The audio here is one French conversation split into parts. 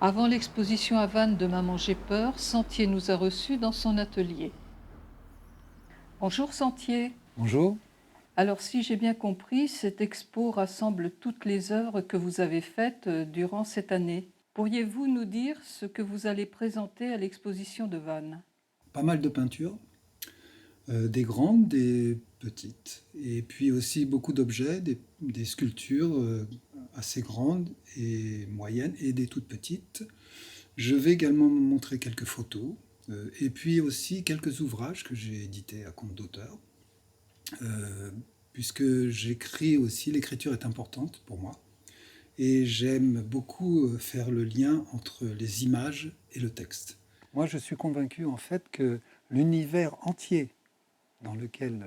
Avant l'exposition à Vannes de Maman j'ai peur, Sentier nous a reçus dans son atelier. Bonjour Sentier. Bonjour. Alors si j'ai bien compris, cette expo rassemble toutes les œuvres que vous avez faites durant cette année. Pourriez-vous nous dire ce que vous allez présenter à l'exposition de Vannes? Pas mal de peintures, des grandes, des petites, et puis aussi beaucoup d'objets, des sculptures assez grandes et moyennes, et des toutes petites. Je vais également montrer quelques photos, et puis aussi quelques ouvrages que j'ai édités à compte d'auteur, puisque j'écris aussi, l'écriture est importante pour moi, et j'aime beaucoup faire le lien entre les images et le texte. Moi, je suis convaincu en fait que l'univers entier dans lequel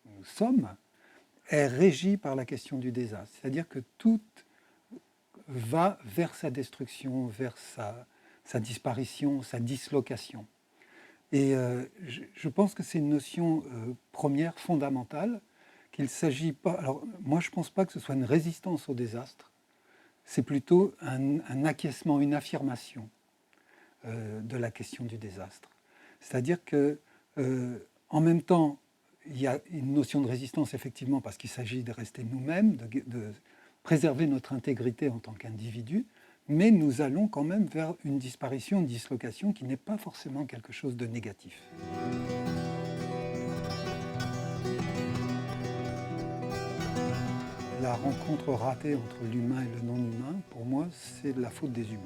nous sommes est régi par la question du désastre. C'est-à-dire que tout va vers sa destruction, vers sa disparition, sa dislocation. Et je pense que c'est une notion première, fondamentale, qu'il ne s'agit pas... Alors, moi, je ne pense pas que ce soit une résistance au désastre, c'est plutôt un acquiescement, une affirmation de la question du désastre. C'est-à-dire que, en même temps, il y a une notion de résistance, effectivement, parce qu'il s'agit de rester nous-mêmes, de préserver notre intégrité en tant qu'individu, mais nous allons quand même vers une disparition, une dislocation qui n'est pas forcément quelque chose de négatif. La rencontre ratée entre l'humain et le non-humain, pour moi, c'est de la faute des humains.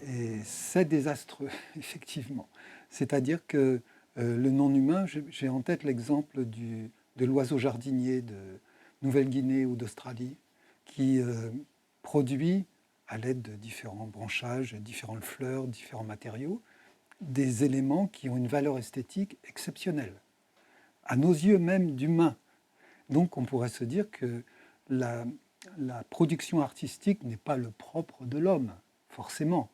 Et c'est désastreux, effectivement. C'est-à-dire que le non-humain, j'ai en tête l'exemple de l'oiseau jardinier de Nouvelle-Guinée ou d'Australie, qui produit, à l'aide de différents branchages, différentes fleurs, différents matériaux, des éléments qui ont une valeur esthétique exceptionnelle, à nos yeux même d'humains. Donc on pourrait se dire que la production artistique n'est pas le propre de l'homme, forcément.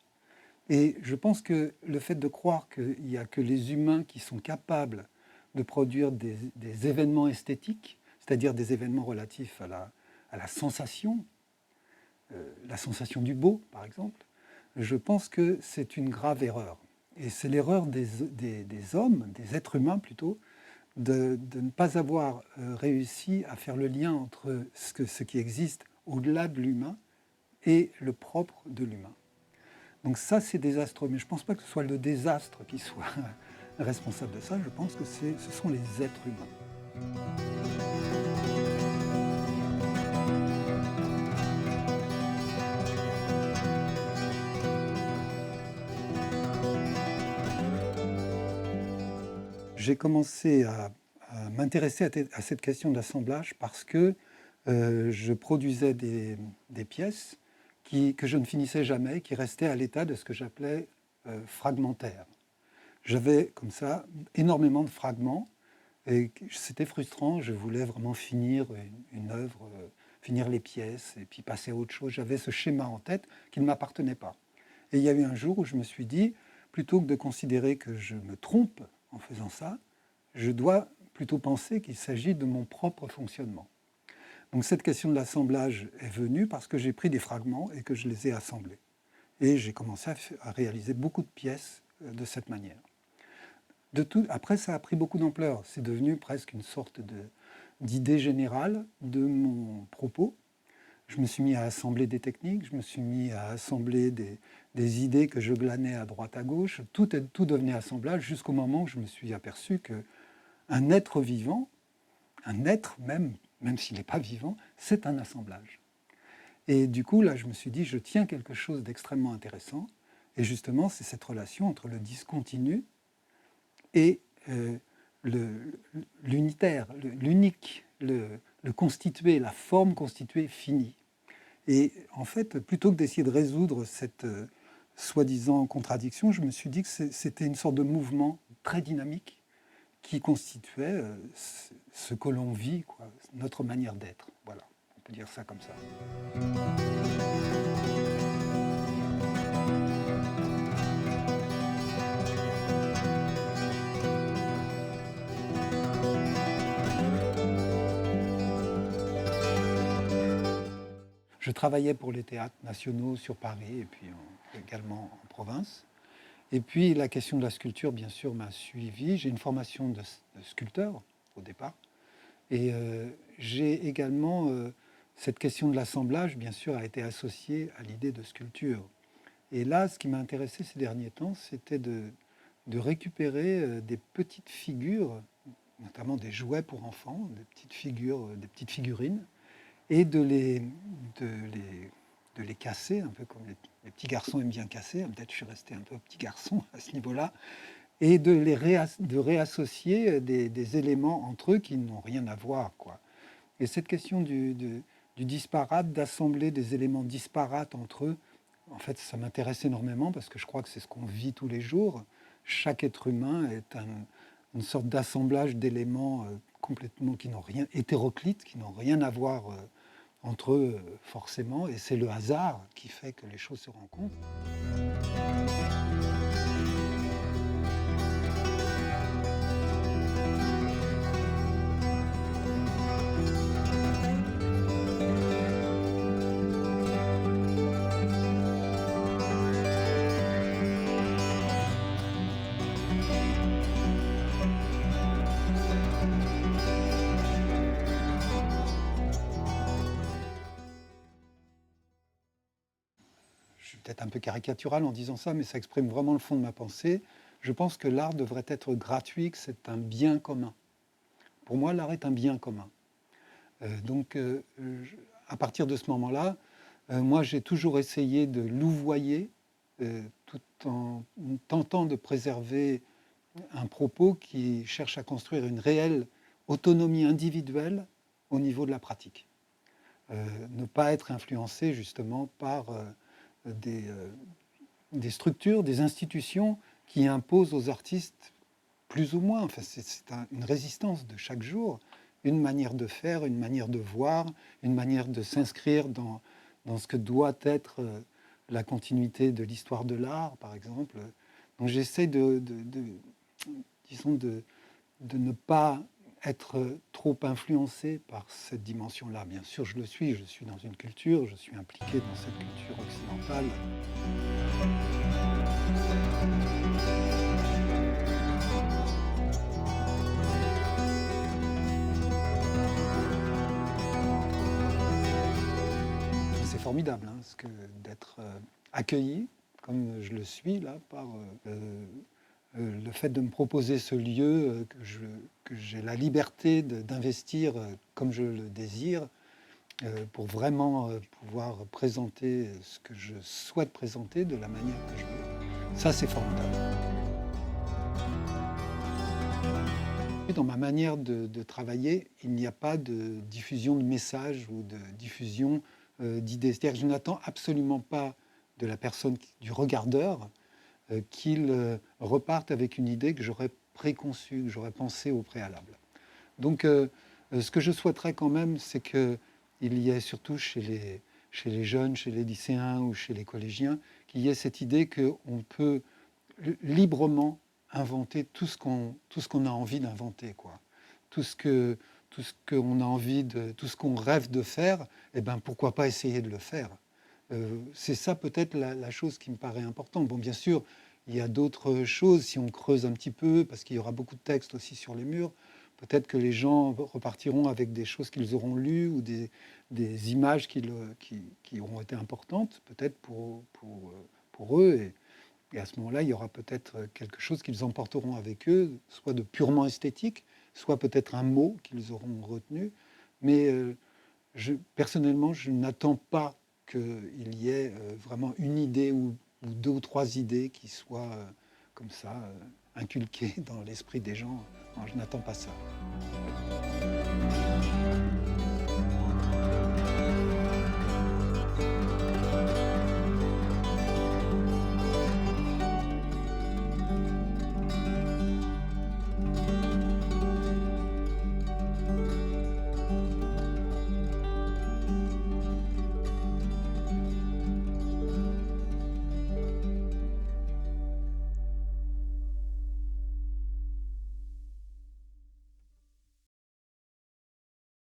Et je pense que le fait de croire qu'il n'y a que les humains qui sont capables de produire des événements esthétiques, c'est-à-dire des événements relatifs à la sensation du beau, par exemple, je pense que c'est une grave erreur. Et c'est l'erreur des hommes, des êtres humains plutôt, de ne pas avoir réussi à faire le lien entre ce qui existe au-delà de l'humain et le propre de l'humain. Donc ça, c'est désastreux. Mais je ne pense pas que ce soit le désastre qui soit responsable de ça. Je pense que ce sont les êtres humains. J'ai commencé à m'intéresser à cette question d'assemblage parce que je produisais des pièces que je ne finissais jamais, qui restaient à l'état de ce que j'appelais fragmentaire. J'avais comme ça énormément de fragments et c'était frustrant. Je voulais vraiment finir une œuvre, finir les pièces et puis passer à autre chose. J'avais ce schéma en tête qui ne m'appartenait pas. Et il y a eu un jour où je me suis dit, plutôt que de considérer que je me trompe en faisant ça, je dois plutôt penser qu'il s'agit de mon propre fonctionnement. Donc cette question de l'assemblage est venue parce que j'ai pris des fragments et que je les ai assemblés. Et j'ai commencé à réaliser beaucoup de pièces de cette manière. Après, ça a pris beaucoup d'ampleur. C'est devenu presque une sorte d'idée générale de mon propos. Je me suis mis à assembler des techniques, je me suis mis à assembler des idées que je glanais à droite à gauche. Tout devenait assemblage jusqu'au moment où je me suis aperçu qu'un être vivant, un être même s'il n'est pas vivant, c'est un assemblage. Et du coup, là, je me suis dit, je tiens quelque chose d'extrêmement intéressant. Et justement, c'est cette relation entre le discontinu et l'unitaire, l'unique, le constitué, la forme constituée finie. Et en fait, plutôt que d'essayer de résoudre cette soi-disant contradiction, je me suis dit que c'était une sorte de mouvement très dynamique qui constituait ce que l'on vit, quoi, notre manière d'être. Voilà, on peut dire ça comme ça. Je travaillais pour les théâtres nationaux sur Paris et puis également en province. Et puis la question de la sculpture, bien sûr, m'a suivi. J'ai une formation de sculpteur au départ. Et j'ai également, cette question de l'assemblage, bien sûr, a été associée à l'idée de sculpture. Et là, ce qui m'a intéressé ces derniers temps, c'était de récupérer des petites figures, notamment des jouets pour enfants, des petites figures, des petites figurines, et de les casser, un peu comme les petits garçons aiment bien casser. Peut-être je suis resté un peu petit garçon à ce niveau-là, et de réassocier des éléments entre eux qui n'ont rien à voir, quoi. Et cette question du disparate, d'assembler des éléments disparates entre eux, en fait, ça m'intéresse énormément parce que je crois que c'est ce qu'on vit tous les jours. Chaque être humain est une sorte d'assemblage d'éléments complètement qui n'ont rien, hétéroclites, qui n'ont rien à voir entre eux forcément. Et c'est le hasard qui fait que les choses se rencontrent. Je suis peut-être un peu caricatural en disant ça, mais ça exprime vraiment le fond de ma pensée. Je pense que l'art devrait être gratuit, que c'est un bien commun. Pour moi, l'art est un bien commun. Donc, à partir de ce moment-là, moi, j'ai toujours essayé de louvoyer, tout en tentant de préserver un propos qui cherche à construire une réelle autonomie individuelle au niveau de la pratique. Ne pas être influencé justement par des structures, des institutions qui imposent aux artistes plus ou moins, enfin, c'est une résistance de chaque jour, une manière de faire, une manière de voir, une manière de s'inscrire dans ce que doit être la continuité de l'histoire de l'art, par exemple. Donc j'essaie disons de ne pas être trop influencé par cette dimension-là. Bien sûr, je suis dans une culture, je suis impliqué dans cette culture occidentale. C'est formidable d'être accueilli, comme je le suis là, par le fait de me proposer ce lieu, que j'ai la liberté d'investir comme je le désire, pour vraiment pouvoir présenter ce que je souhaite présenter de la manière que je veux. Ça, c'est formidable. Dans ma manière de travailler, il n'y a pas de diffusion de messages ou de diffusion d'idées. C'est-à-dire que je n'attends absolument pas de la personne, du regardeur, qu'il reparte avec une idée que j'aurais préconçue, que j'aurais pensée au préalable. Donc, ce que je souhaiterais quand même, c'est qu'il y ait, surtout chez les jeunes, chez les lycéens ou chez les collégiens, qu'il y ait cette idée qu'on peut librement inventer tout ce qu'on a envie d'inventer, quoi. Tout ce qu'on a envie tout ce qu'on rêve de faire, eh ben, pourquoi pas essayer de le faire. C'est ça peut-être la chose qui me paraît importante. Bon, bien sûr, il y a d'autres choses, si on creuse un petit peu, parce qu'il y aura beaucoup de textes aussi sur les murs, peut-être que les gens repartiront avec des choses qu'ils auront lues ou des images qui auront été importantes, peut-être pour eux. Et à ce moment-là, il y aura peut-être quelque chose qu'ils emporteront avec eux, soit de purement esthétique, soit peut-être un mot qu'ils auront retenu. Mais personnellement, je n'attends pas qu'il y ait vraiment une idée ou deux ou trois idées qui soient comme ça inculquées dans l'esprit des gens. Non, je n'attends pas ça.